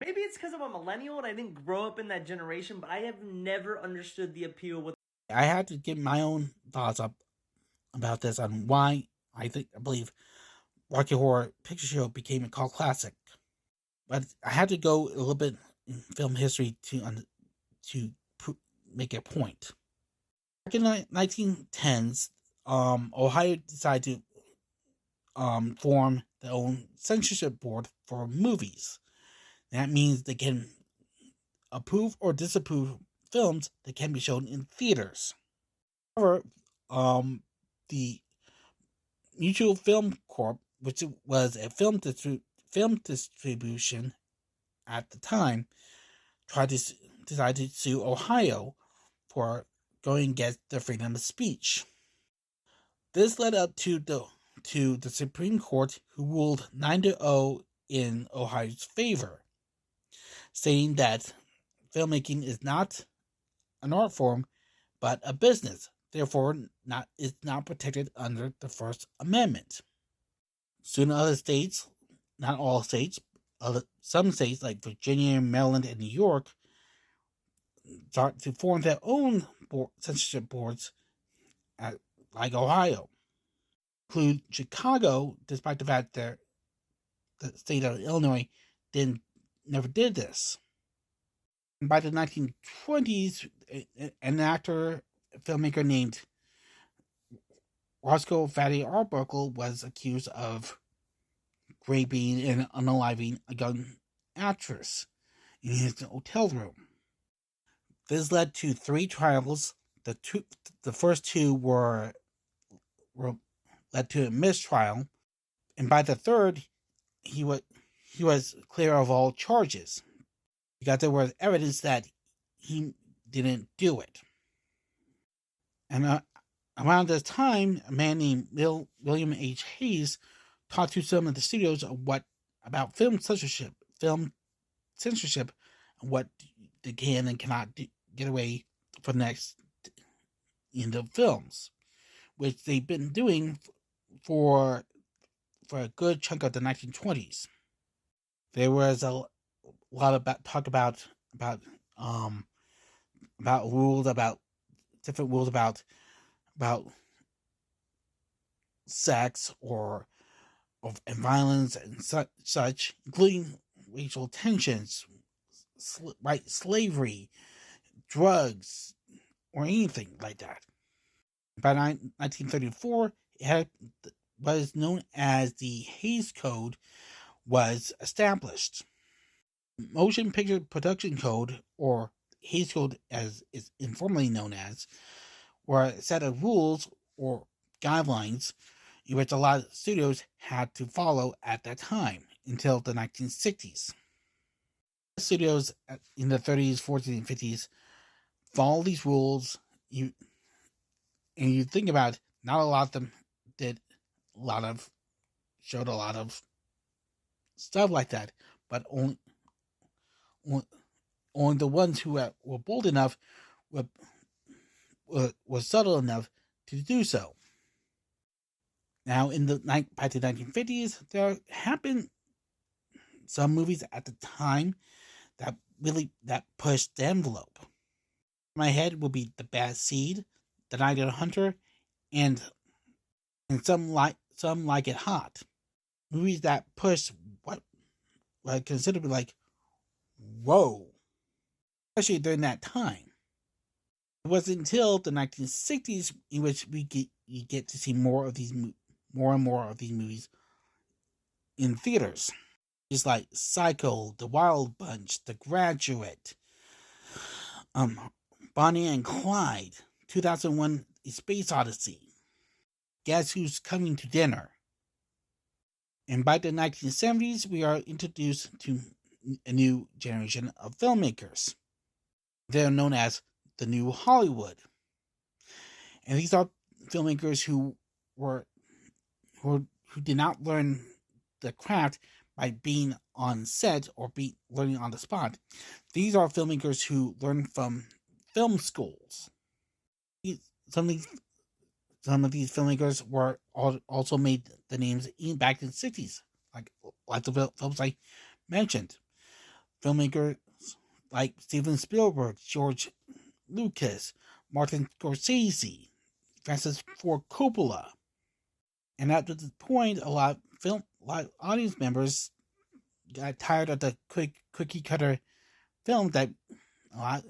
Maybe it's because I'm a millennial and I didn't grow up in that generation, but I have never understood the appeal with. I had to get my own thoughts up about this on why I believe Rocky Horror Picture Show became a cult classic. But I had to go a little bit in film history to make a point. Back in the 1910s, Ohio decided to form their own censorship board for movies. That means they can approve or disapprove films that can be shown in theaters. However, the Mutual Film Corp, which was a film distribution at the time, decided to sue Ohio for going against the freedom of speech. This led up to the Supreme Court, who ruled 9-0 in Ohio's favor, stating that filmmaking is not an art form, but a business. Therefore, is not protected under the First Amendment. Soon, other states, not all states, some states like Virginia, Maryland, and New York, start to form their own censorship boards, like Ohio. Include Chicago, despite the fact that the state of Illinois never did this. And by the 1920s, an actor, filmmaker named Roscoe Fatty Arbuckle was accused of raping and unaliving a young actress in his hotel room. This led to 3 trials. The first 2 were led to a mistrial, and by the third, he was clear of all charges because there was evidence that he didn't do it. And around this time, a man named William H. Hayes talked to some of the studios about film censorship, and what they can and cannot get away for the next end of films, which they've been doing for a good chunk of the 1920s. There was a lot of talk about rules, about different rules about sex and violence and such, including racial tensions, slavery, drugs, or anything like that. By 1934, what is known as the Hays Code was established. Motion Picture Production Code, or Hays Code as is informally known as, were a set of rules or guidelines in which a lot of studios had to follow at that time until the 1960s. Studios in the 30s, 40s, and 50s follow these rules. You think about it, not a lot of them showed a lot of stuff like that, but only the ones who were bold enough were subtle enough to do so. Now, by the 1950s, there have been some movies at the time that pushed the envelope. In my head will be The Bad Seed, The Night of the Hunter, and some like it hot. Movies that push what I consider to be like, whoa, especially during that time. It wasn't until the 1960s in which you get to see more and more of these movies in theaters. Just like Psycho, The Wild Bunch, The Graduate, Bonnie and Clyde, 2001: A Space Odyssey, Guess Who's Coming to Dinner. And by the 1970s, we are introduced to a new generation of filmmakers. They're known as the New Hollywood. And these are filmmakers who did not learn the craft by being on set or learning on the spot. These are filmmakers who learn from film schools. Some of these filmmakers were also made the names back in the 60s, like the films I mentioned. filmmakers like Steven Spielberg, George Lucas, Martin Scorsese, Francis Ford Coppola. And at this point, a lot of audience members got tired of the cookie cutter film that a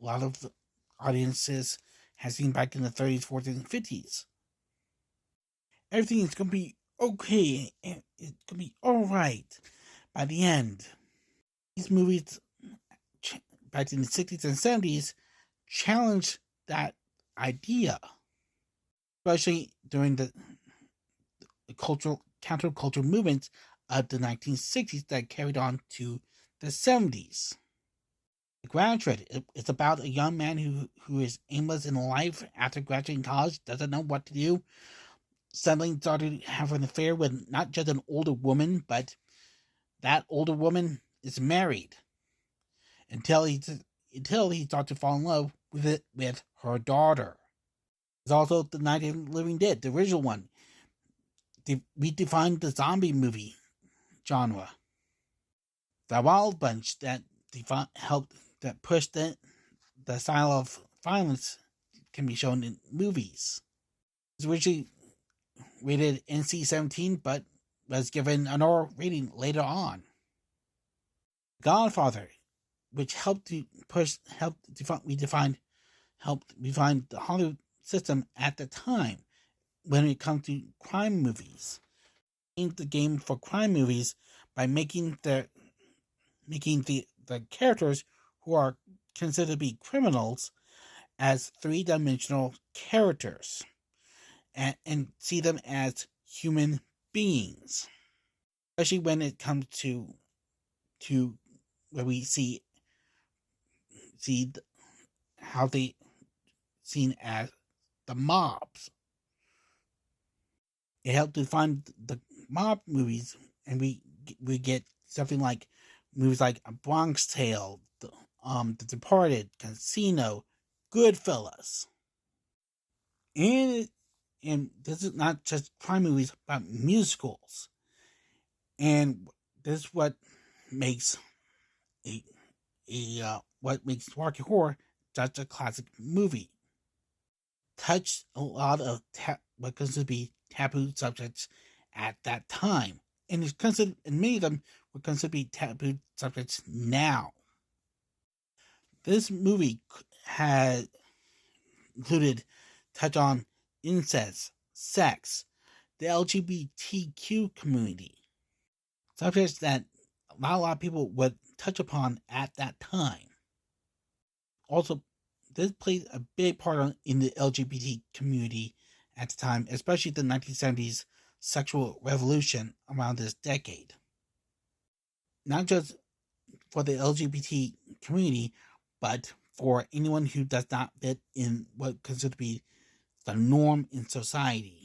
lot of the audiences had seen back in the 30s, 40s, and 50s. Everything is going to be okay, and it's going to be alright by the end. These movies back in the 60s and 70s challenged that idea, especially during the counterculture movements of the 1960s that carried on to the 70s. The Graduate, it's about a young man who is aimless in life after graduating college, doesn't know what to do, suddenly started having an affair with not just an older woman, but that older woman is married until he starts to fall in love with her daughter. There's also the Night of the Living Dead, the original one. They redefined the zombie movie genre. The Wild Bunch that pushed the style of violence can be shown in movies. It was originally rated NC-17, but was given an R rating later on. Godfather, which helped refine the Hollywood system at the time when it comes to crime movies. Changed the game for crime movies by making the characters who are considered to be criminals as three-dimensional characters and see them as human beings. Especially when it comes to where we see how they seen as the mobs. It helped define the mob movies, and we get something like movies like A Bronx Tale, The Departed, Casino, Goodfellas. And this is not just crime movies, but musicals. And this is what makes Rocky Horror such a classic movie. Touched a lot of what considered to be taboo subjects at that time, and many of them were considered to be taboo subjects now. This movie had included touch on incest, sex, the LGBTQ community, subjects that not a lot of people would touch upon at that time. Also, this played a big part in the LGBT community at the time, especially the 1970s sexual revolution around this decade. Not just for the LGBT community, but for anyone who does not fit in what considered to be the norm in society.